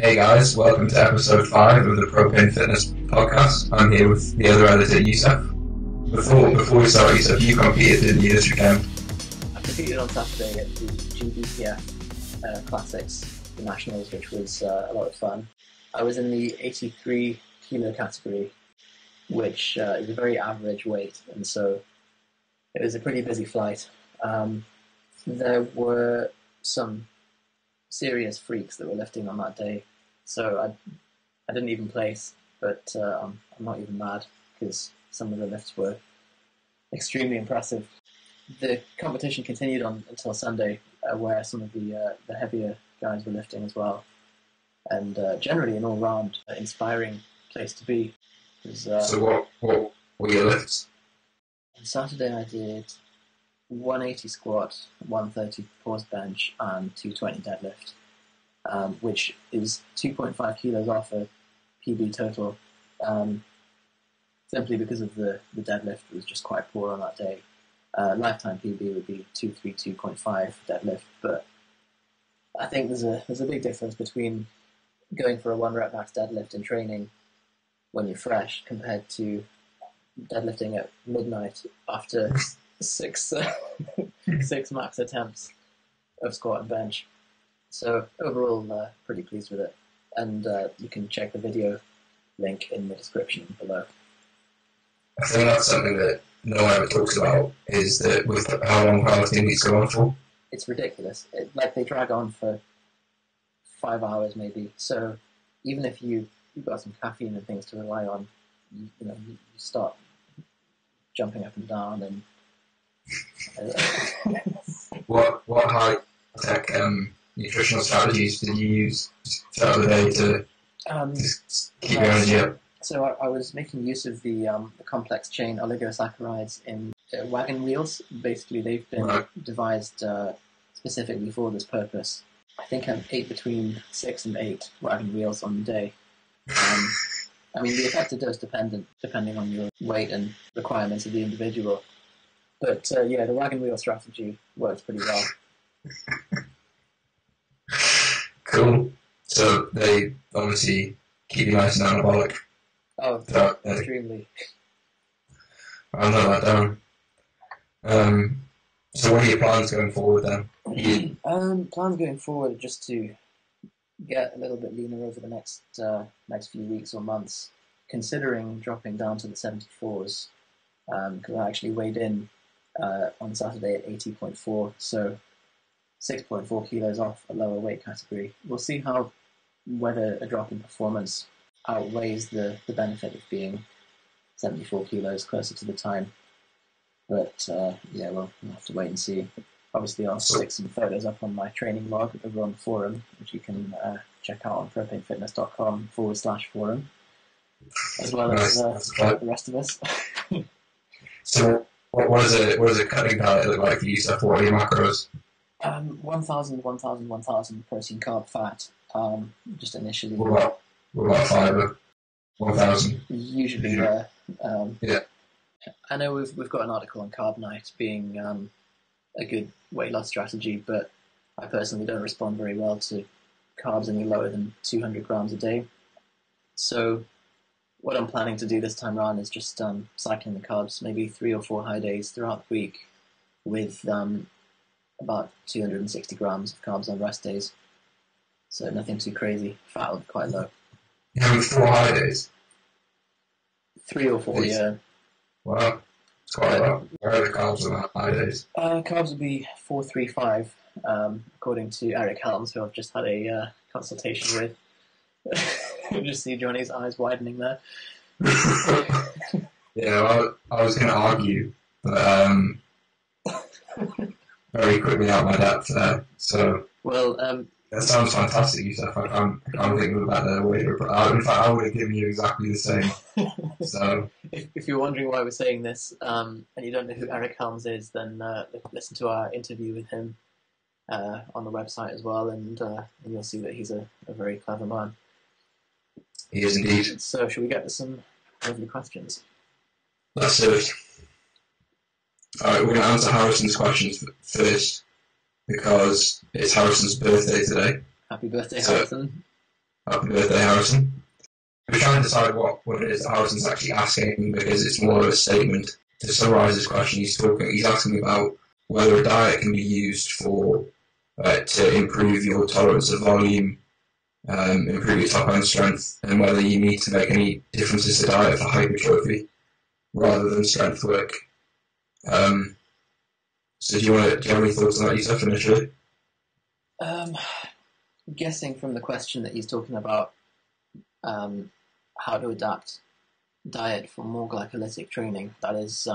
Hey guys, welcome to episode 5 of the Propane Fitness Podcast. I'm here with the other editor, Yusuf. Before we start, Yusuf, you competed, didn't you, this weekend? I competed on Saturday at the GBPF Classics, the Nationals, which was a lot of fun. I was in the 83 kilo category, which is a very average weight, and so it was a pretty busy flight. There were some serious freaks that were lifting on that day, so I didn't even place, but I'm not even mad because some of the lifts were extremely impressive. The competition continued on until Sunday, where some of the heavier guys were lifting as well, and generally an all-round inspiring place to be. So what were your lifts? On Saturday I did 180 squat, 130 pause bench, and 220 deadlift, which is 2.5 kilos off a PB total, simply because of the deadlift was just quite poor on that day. Lifetime PB would be 232.5 deadlift, but I think there's a big difference between going for a 1 rep max deadlift in training when you're fresh compared to deadlifting at midnight after six max attempts of squat and bench. So overall, pretty pleased with it, and you can check the video link in the description below. I think that's something that no one ever talks about, is that with how long powerlifting weeks go on for. It's ridiculous. They drag on for 5 hours maybe. So even if you've got some caffeine and things to rely on, you start jumping up and down and. What high tech nutritional strategies did you use throughout the day to keep your energy up? So I was making use of the complex chain oligosaccharides in wagon wheels. Basically, they've been devised specifically for this purpose. I think I ate between 6 and 8 wagon wheels on the day. I mean, the effect is dose dependent, depending on your weight and requirements of the individual. But the wagon wheel strategy works pretty well. Cool. So they obviously keep you nice and anabolic. Oh, extremely. I'll note that down. So what are your plans going forward then? Plans going forward are just to get a little bit leaner over the next few weeks or months, considering dropping down to the 74s, because I actually weighed in on Saturday at 80.4, so 6.4 kilos off a lower weight category. We'll see whether a drop in performance outweighs the benefit of being 74 kilos closer to the time. But we'll have to wait and see. Obviously, I'll stick some photos up on my training log over on the forum, which you can check out on propanefitness.com/forum, as well as the rest of us. So, what does a cutting diet look like for you, Seth? What are your macros? 1,000 protein, carb, fat. Just initially. What about fiber? 1,000. Usually there. Yeah. I know we've got an article on carb night being a good weight loss strategy, but I personally don't respond very well to carbs any lower than 200 grams a day. So what I'm planning to do this time around is just cycling the carbs, maybe 3 or 4 high days throughout the week with about 260 grams of carbs on rest days. So nothing too crazy. Fat will be quite low. You're having 4 high days? 3 or 4, yeah. Wow, it's quite a lot. Where are the carbs on high days? Carbs will be 435, according to Eric Helms, who I've just had a consultation with. You just see Johnny's eyes widening there. Yeah, I was going to argue, but very quickly out my depth there. So that sounds fantastic, Yusuf. I can't think of a better way to reply. In fact, I would have given you exactly the same. So, if you're wondering why we're saying this, and you don't know who Eric Helms is, then listen to our interview with him on the website as well, and you'll see that he's a very clever man. He is indeed. So, shall we get to some lovely questions? Let's do it. Alright, we're going to answer Harrison's questions first, because it's Harrison's birthday today. Happy birthday, Harrison. Happy birthday, Harrison. We're trying to decide what it is that Harrison's actually asking, because it's more of a statement. To summarise his question, he's asking about whether a diet can be used for to improve your tolerance of volume, improve your top end strength, and whether you need to make any differences to diet for hypertrophy rather than strength work. So do you have any thoughts on that, Yusuf, initially? Guessing from the question that he's talking about how to adapt diet for more glycolytic training, that is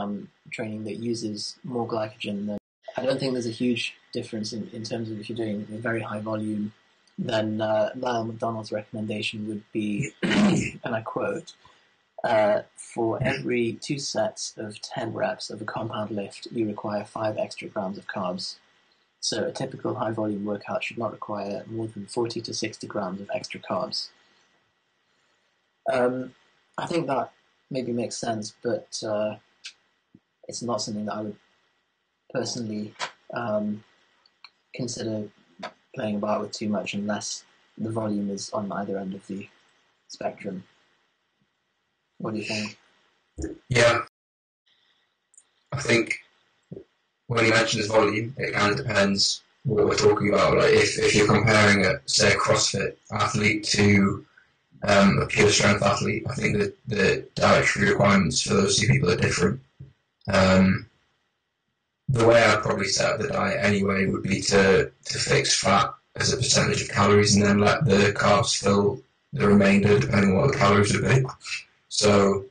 training that uses more glycogen, then I don't think there's a huge difference in terms of if you're doing a very high volume, then Lyle McDonald's recommendation would be, and I quote, for every 2 sets of 10 reps of a compound lift, you require 5 extra grams of carbs. So a typical high volume workout should not require more than 40 to 60 grams of extra carbs. I think that maybe makes sense, but it's not something that I would personally consider playing about with too much unless the volume is on either end of the spectrum. What do you think? Yeah, I think when you mention volume, it kind of depends what we're talking about. Like if you're comparing say a CrossFit athlete to a pure strength athlete, I think that the dietary requirements for those two people are different. The way I'd probably set up the diet anyway would be to fix fat as a percentage of calories and then let the carbs fill the remainder depending on what the calories would be. So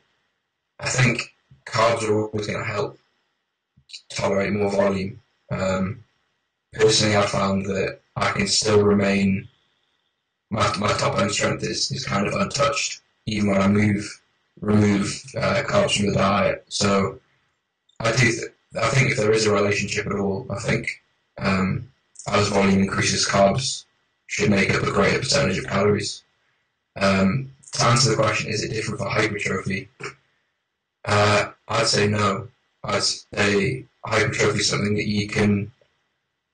I think carbs are always going to help tolerate more volume. Personally, I've found that I can still remain, my top end strength is kind of untouched even when I remove carbs from the diet. So I think if there is a relationship at all, I think as volume increases, carbs should make up a greater percentage of calories. To answer the question, is it different for hypertrophy? I'd say no. I'd say hypertrophy is something that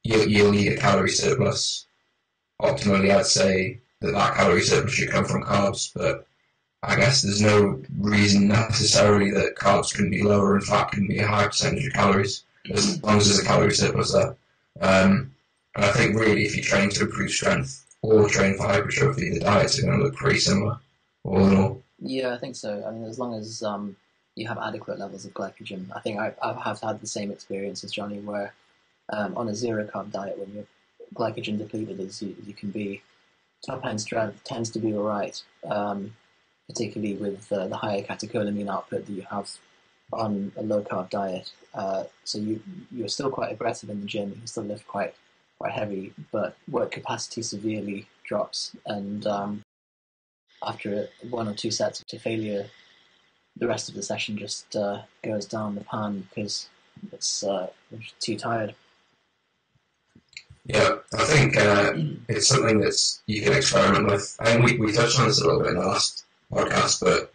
you'll need a calorie surplus. Optimally, I'd say that calorie surplus should come from carbs, but I guess there's no reason necessarily that carbs can be lower and fat can be a higher percentage of calories, as long as there's a calorie surplus there. And I think really if you train to improve strength or train for hypertrophy, the diets are going to look pretty similar, all in all. Yeah, I think so. I mean, as long as you have adequate levels of glycogen. I think I have had the same experience as Johnny, where on a zero carb diet, when you're glycogen depleted as you can be, top end strength tends to be all right, particularly with the higher catecholamine output that you have on a low carb diet. So you're still quite aggressive in the gym. You can still lift quite heavy, but work capacity severely drops, and after 1 or 2 sets to failure, the rest of the session just goes down the pan because it's too tired. Yeah, I think it's something that you can experiment with. I mean, we touched on this a little bit in the last podcast, but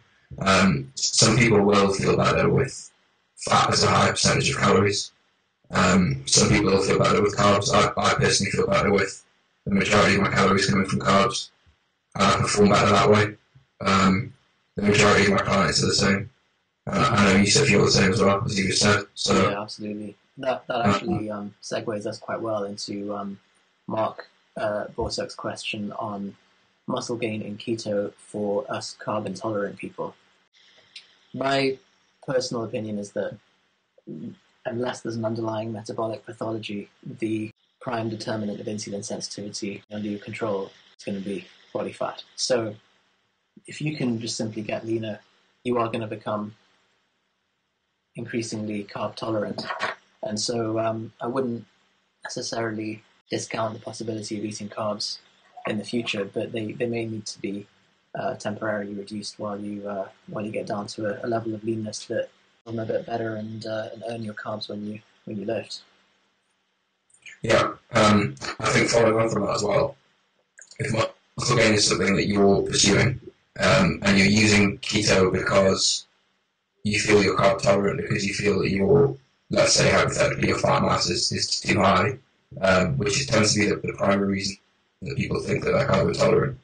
some people will feel better with fat as a high percentage of calories. Some people will feel better with carbs. I personally feel better with the majority of my calories coming from carbs. I perform better that way. The majority of my clients are the same. I know you said feel the same as well, as you just said. So yeah, absolutely. That actually segues us quite well into Mark Borsuk's question on muscle gain in keto for us carb intolerant people. My personal opinion is that unless there's an underlying metabolic pathology, the prime determinant of insulin sensitivity under your control is going to be body fat. So if you can just simply get leaner, you are going to become increasingly carb tolerant. And so I wouldn't necessarily discount the possibility of eating carbs in the future, but they may need to be temporarily reduced while you get down to a level of leanness that will a bit better and earn your carbs when you lift. Yeah, I think following on from that as well, if muscle gain is something that you're pursuing and you're using keto because you feel you're carb tolerant, because you feel that your, let's say hypothetically, your fat mass is too high, which tends to be the primary reason that people think that they're carb intolerant,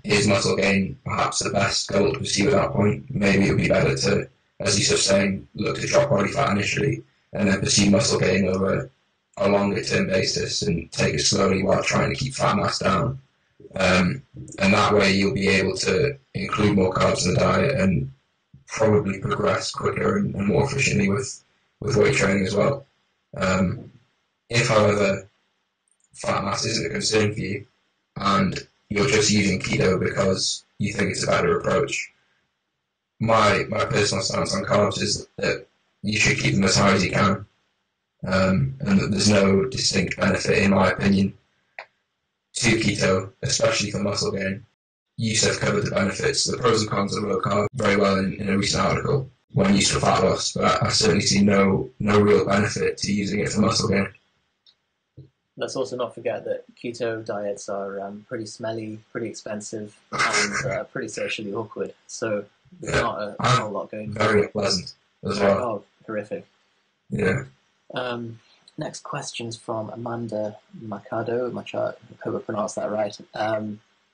Is muscle gain perhaps the best goal to pursue at that point? Maybe it would be better to, as you were saying, look to drop body fat initially and then pursue muscle gain over a longer term basis and take it slowly while trying to keep fat mass down. And that way you'll be able to include more carbs in the diet and probably progress quicker and more efficiently with weight training as well. If, however, fat mass isn't a concern for you and you're just using keto because you think it's a better approach, my personal stance on carbs is that you should keep them as high as you can, and that there's no distinct benefit, in my opinion, to keto, especially for muscle gain. Yusuf covered the benefits, the pros and cons of low carb very well in a recent article when used for fat loss, but I certainly see no real benefit to using it for muscle gain. Let's also not forget that keto diets are pretty smelly, pretty expensive, and pretty socially awkward. So there's not a whole lot going. Very unpleasant as well. Oh, horrific. Yeah. Next question's from Amanda Machado. I hope I pronounced that right.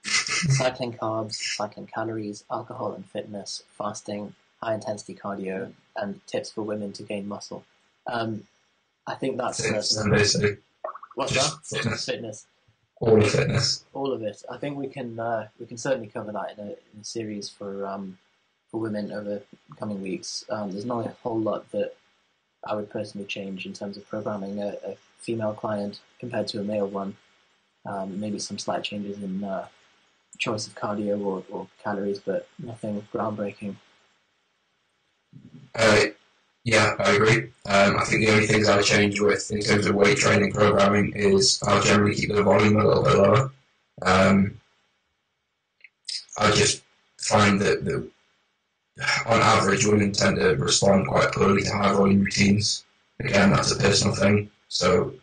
Cycling carbs, cycling calories, alcohol and fitness, fasting, high intensity cardio, and tips for women to gain muscle. I think that's what's that? Fitness. All of fitness. All of it. I think we can certainly cover that in a series for women over the coming weeks. There's not a whole lot that I would personally change in terms of programming a female client compared to a male one. Maybe some slight changes in choice of cardio or calories, but nothing groundbreaking. Yeah, I agree. I think the only things I change with in terms of weight training programming is I'll generally keep the volume a little bit lower. I just find that on average women tend to respond quite poorly to high volume routines. Again, that's a personal thing, so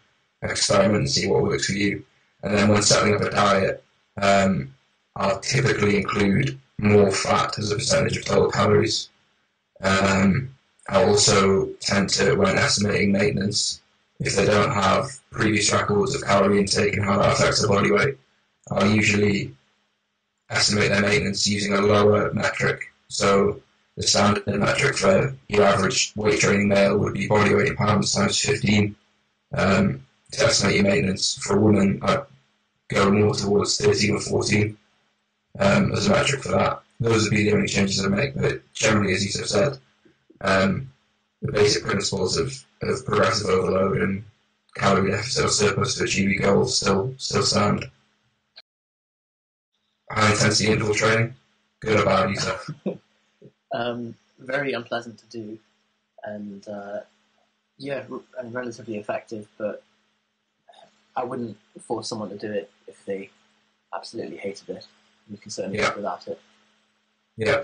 experiment and see what works for you. And then when setting up a diet, I'll typically include more fat as a percentage of total calories. I also tend to, when estimating maintenance, if they don't have previous records of calorie intake and how that affects their body weight, I'll usually estimate their maintenance using a lower metric. So the standard metric for your average weight training male would be body weight in pounds times 15. To estimate your maintenance for a woman, I'd go more towards 13 or 14 as a metric for that. Those would be the only changes I make, but generally, as you have said, the basic principles of progressive overload and calorie deficit or surplus to achieve your goals still stand. High intensity interval training, good or bad, Yusuf? Very unpleasant to do, and relatively effective, but I wouldn't force someone to do it if they absolutely hated it. You can certainly live without it. Yeah.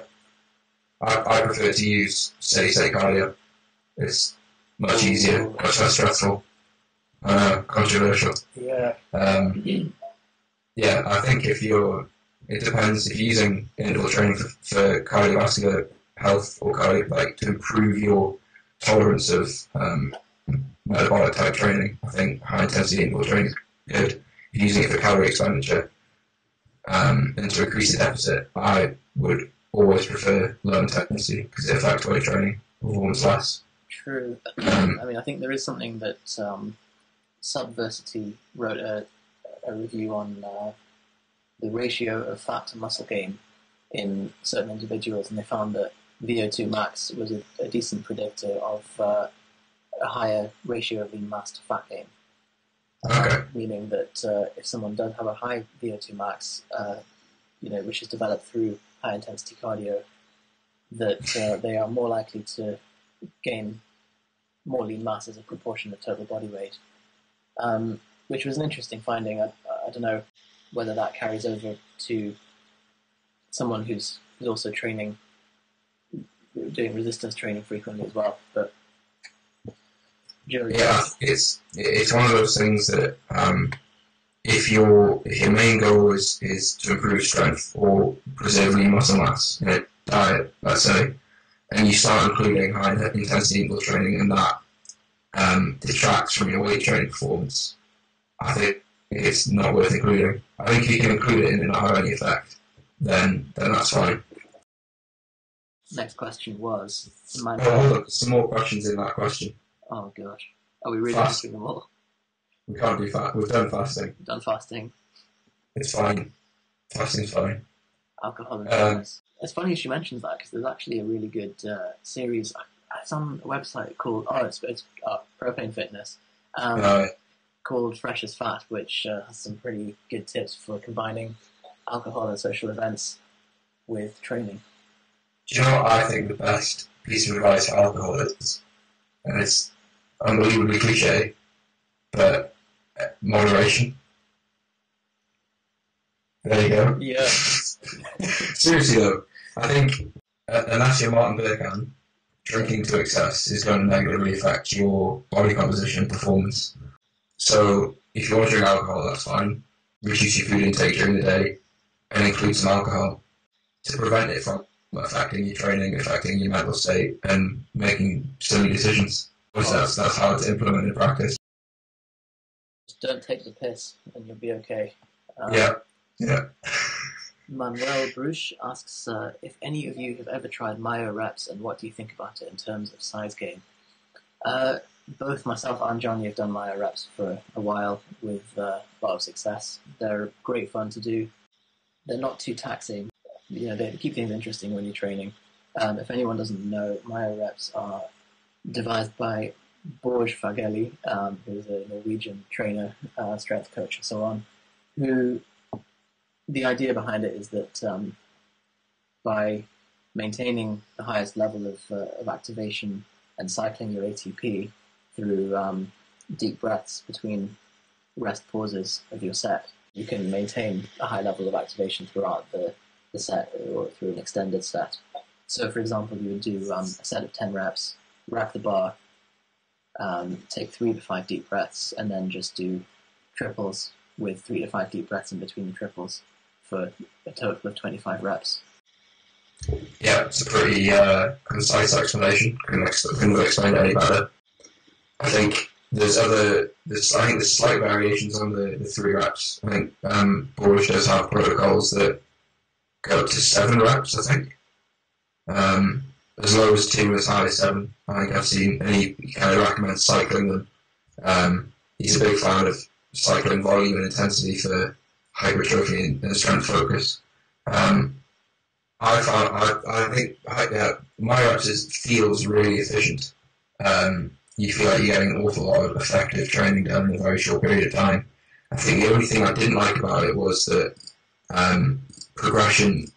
I prefer to use steady-state cardio. It's much easier, much less stressful. Controversial. Yeah. Yeah, I think it depends if you're using interval training for cardiovascular health or to improve your tolerance of metabolic type training. I think high intensity interval training is good. If you're using it for calorie expenditure and to increase the deficit, I would always prefer low intensity because it affects weight training performance less. True. I think there is something that Subversity wrote a review on the ratio of fat to muscle gain in certain individuals, and they found that VO2 max was a decent predictor of a higher ratio of lean mass to fat gain. Okay. Meaning that if someone does have a high VO2 max, which is developed through high intensity cardio, that they are more likely to gain more lean mass as a proportion of total body weight, which was an interesting finding. I don't know whether that carries over to someone who's also doing resistance training frequently as well. But it's one of those things that if your main goal is to improve strength or preserve lean muscle mass in a diet, let's say, and you start including high intensity interval training and that detracts from your weight training performance, I think think it's not worth including. I think if you can include it and not have any effect, then that's fine. Next question was... hold on, some more questions in that question. Oh gosh. Are we really answering them all? We can't do fast. We've done fasting. We've done fasting. It's fine. Fasting's fine. Alcohol and fitness. It's funny she mentions that because there's actually a really good series. It's on a website called it's Propane Fitness, called Fresh as Fat, which has some pretty good tips for combining alcohol and social events with training. Do you know what I think the best piece of advice for alcohol is? And it's unbelievably cliche, but moderation. There you go. Yeah. Seriously though, I think unless you're Martin Berghan, drinking to excess is going to negatively affect your body composition and performance. So if you want to drink alcohol, that's fine. Reduce your food intake during the day and include some alcohol to prevent it from affecting your training, affecting your mental state, and making silly decisions. That's hard to implement in practice. Just don't take the piss and you'll be okay. Yeah. Manuel Bruch asks if any of you have ever tried Myoreps and what do you think about it in terms of size gain? Both myself and Johnny have done Myoreps for a while with a lot of success. They're great fun to do. They're not too taxing. They keep things interesting when you're training. If anyone doesn't know, Myoreps are devised by Borge Fageli, who's a Norwegian trainer, strength coach, and so on, who the idea behind it is that by maintaining the highest level of activation and cycling your ATP through deep breaths between rest pauses of your set, you can maintain a high level of activation throughout the set or through an extended set. So, for example, you would do a set of 10 reps, rack the bar, take 3 to 5 deep breaths, and then just do triples with 3 to 5 deep breaths in between the triples for a total of 25 reps. Yeah, it's a pretty concise explanation. Couldn't have explained it any better. I think there's slight variations on the 3 reps. I think Borge does have protocols that go up to 7 reps, I think. As low as 2, as high as 7, I think I've seen, and he kind of recommends cycling them. He's a big fan of cycling volume and intensity for hypertrophy and strength focus. I think Myoreps feels really efficient. You feel like you're getting an awful lot of effective training done in a very short period of time. I think the only thing I didn't like about it was that progression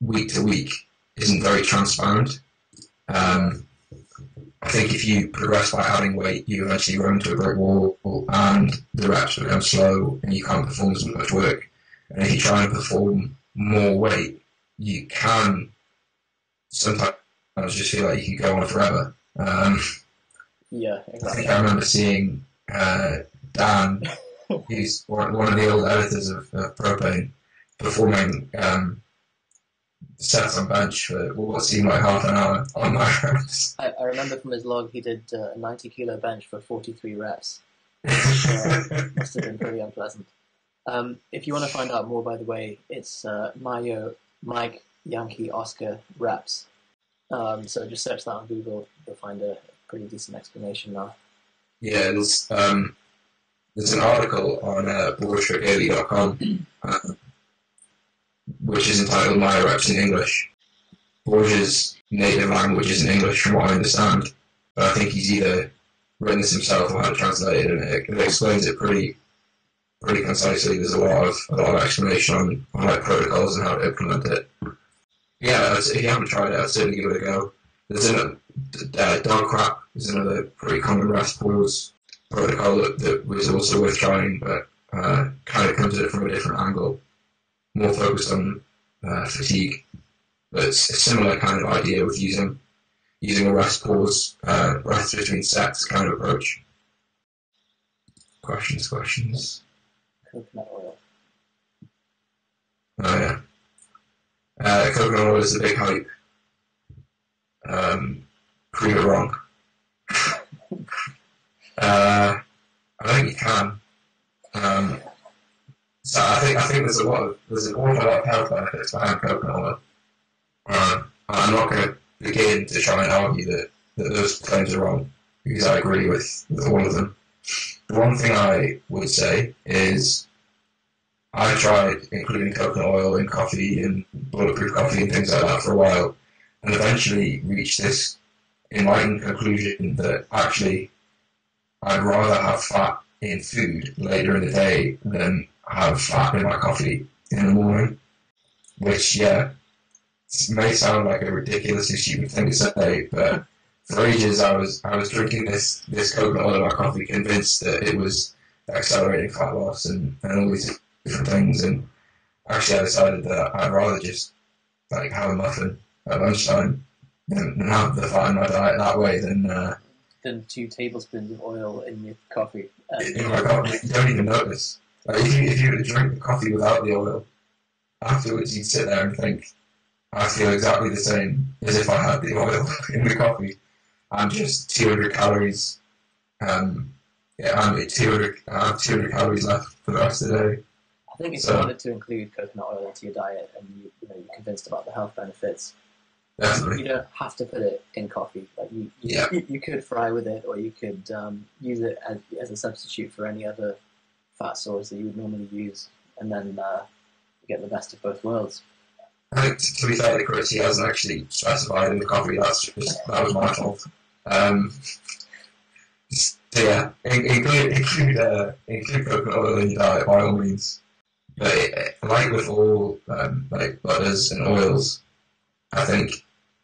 week to week isn't very transparent. I think if you progress by adding weight, you eventually run into a brick wall and the reps become slow and you can't perform as much work. And if you try and perform more weight, you can sometimes just feel like you can go on forever. Yeah, exactly. I think I remember seeing Dan, who's one of the old editors of Propane, performing sets on bench for what seemed like half an hour on Myoreps. I remember from his log he did a 90 kilo bench for 43 reps. Which, must have been pretty unpleasant. If you want to find out more, by the way, it's Mike Yankee Oscar reps. So just search that on Google. You'll find a pretty decent explanation now. Yeah, there's an article on borgefageli.com which is entitled Myoreps in English. Borge's native language is in English, from what I understand, but I think he's either written this himself or had it translated, and it explains it pretty concisely. There's a lot of explanation on like protocols and how to implement it. Yeah, if you haven't tried it, I'd certainly give it a go. There's dog crap is another pretty common rest pause protocol that was also worth trying, but kind of comes at it from a different angle, more focused on fatigue. But it's a similar kind of idea with using a rest pause, breaths between sets kind of approach. Questions? Coconut oil. Oh yeah. Coconut oil is a big hype. Prove it wrong. I don't think you can. So I think there's an awful lot of health benefits behind coconut oil. I'm not going to begin to try and argue that those claims are wrong, because I agree with all of them. The one thing I would say is I tried including coconut oil in coffee and bulletproof coffee and things like that for a while, and eventually reached this enlightened conclusion that actually I'd rather have fat in food later in the day than have fat in my coffee in the morning. Which, yeah, may sound like a ridiculously stupid thing to say, but for ages I was drinking this coconut oil in my coffee, convinced that it was accelerating fat loss and all these different things, and actually I decided that I'd rather just like have a muffin at lunchtime and have the fat in my diet that way than 2 tablespoons of oil in your coffee. in my coffee. You don't even notice. Like if you were to drink the coffee without the oil, afterwards you'd sit there and think, I feel exactly the same as if I had the oil in the coffee. I'm just 200 calories. I'm at 200. I have 200 calories left for the rest of the day. I think if you wanted to include coconut oil into your diet and you're convinced about the health benefits, definitely, you don't have to put it in coffee. Like you could fry with it, or you could use it as a substitute for any other fat source that you would normally use, and then get the best of both worlds. I think to be fair to Chris, he hasn't actually specified in the coffee. That was my fault. So yeah, include coconut oil in your diet by all means. But like with all like butters and oils, I think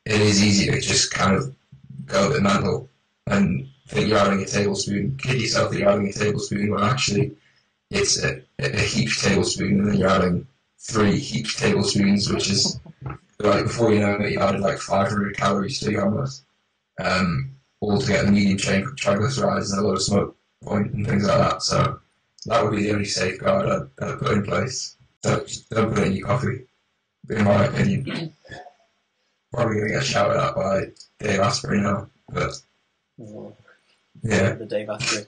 it is easy to just kind of go a bit mental and think you're adding a tablespoon, kid yourself that you're adding a tablespoon, when actually it's a heaped tablespoon, and then you're adding 3 heaped tablespoons, which is like before you know it, you added like 500 calories to your omelette, all to get the medium chain triglycerides and a lot of smoke point and things like that. So that would be the only safeguard I'd put in place. Don't put it in your coffee, in my opinion. Probably going to get shouted at by Dave Asprey now, but yeah. The Dave Asprey.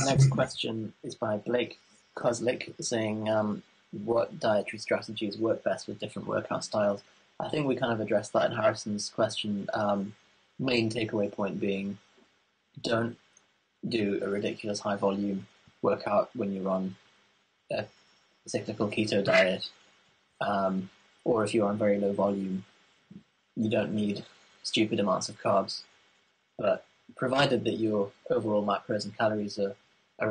Next question is by Blake Kozlik, saying, what dietary strategies work best with different workout styles? I think we kind of addressed that in Harrison's question. Main takeaway point being, don't do a ridiculous high volume workout when you're on a cyclical keto diet, or if you're on very low volume, you don't need stupid amounts of carbs. But provided that your overall macros and calories are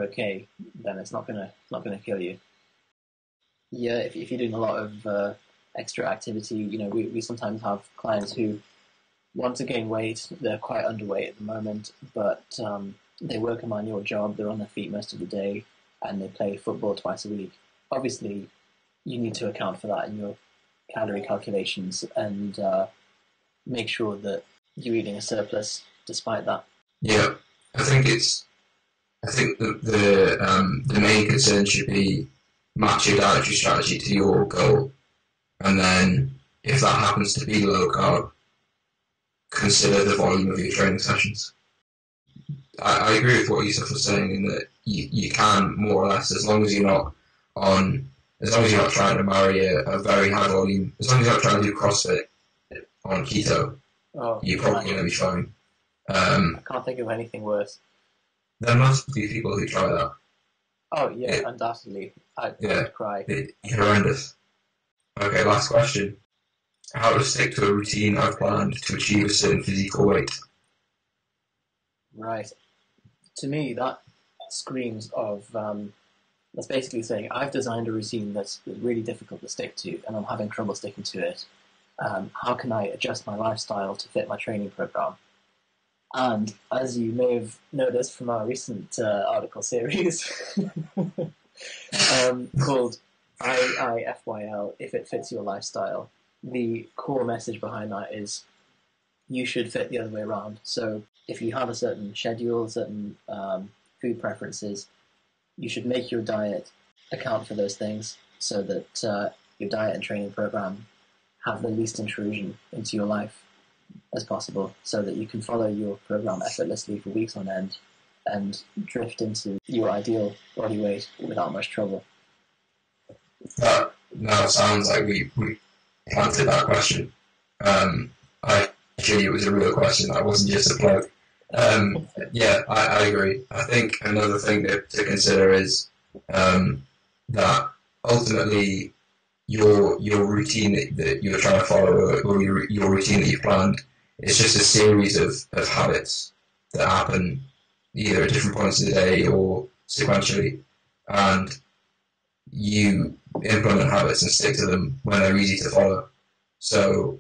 okay, then it's not gonna kill you. Yeah, if you're doing a lot of extra activity, we sometimes have clients who want to gain weight. They're quite underweight at the moment, but they work a manual job. They're on their feet most of the day, and they play football twice a week. Obviously, you need to account for that in your calorie calculations and make sure that you're eating a surplus despite that. Yeah, I think the main concern should be match your dietary strategy to your goal, and then if that happens to be low carb, consider the volume of your training sessions. I agree with what Yusuf was saying in that you can more or less, as long as you're not trying to marry a very high volume, as long as you're not trying to do CrossFit on keto, you're probably going to be fine. I can't think of anything worse. There must be people who try that. Oh yeah, undoubtedly. I'd cry. It's horrendous. Okay, last question. How to stick to a routine I've planned to achieve a certain physical weight? Right. To me, that screams of, that's basically saying, I've designed a routine that's really difficult to stick to, and I'm having trouble sticking to it. How can I adjust my lifestyle to fit my training program? And as you may have noticed from our recent article series called IIFYL, If It Fits Your Lifestyle, the core message behind that is you should fit the other way around. So if you have a certain schedule, certain food preferences, you should make your diet account for those things so that your diet and training program have the least intrusion into your life as possible, so that you can follow your program effortlessly for weeks on end and drift into your ideal body weight without much trouble. That now sounds like we planted that question. Actually, it was a real question. That wasn't just a plug. Yeah, I agree. I think another thing to consider is that ultimately your routine that you're trying to follow, or your routine that you've planned, is just a series of habits that happen either at different points of the day or sequentially, and you implement habits and stick to them when they're easy to follow. So,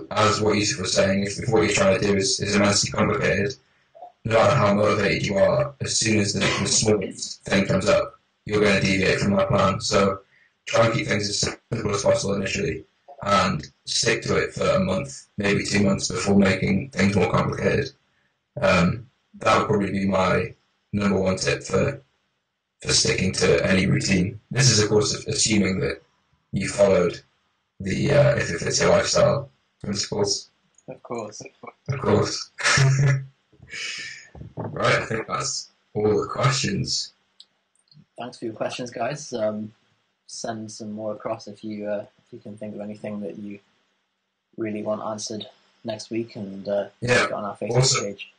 as what Yusuf was saying, if what you're trying to do is immensely complicated, no matter how motivated you are, as soon as the smallest thing comes up, you're going to deviate from that plan. So try and keep things as simple as possible initially, and stick to it for a month, maybe 2 months before making things more complicated. That would probably be my number one tip for sticking to any routine. This is, of course, assuming that you followed the if it fits your lifestyle principles. Of course. Of course. Right, I think that's all the questions. Thanks for your questions, guys. Send some more across if you can think of anything that you really want answered next week, and get on our Facebook page.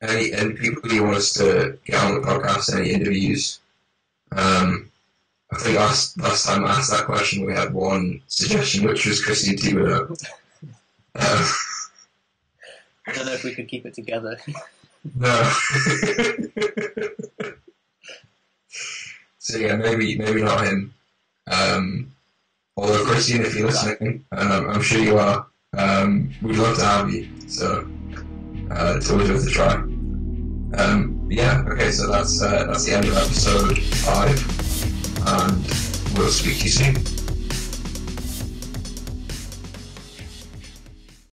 Any people you want us to get on the podcast, any interviews? I think last time I asked that question, we had one suggestion, which was Christine Thibodeau. I don't know if we could keep it together. No. So yeah, maybe not him. Although Christine, if you're listening, and I'm sure you are, we'd love to have you. So it's always worth a try. Yeah. Okay. So that's the end of episode 5, and we'll speak to you soon.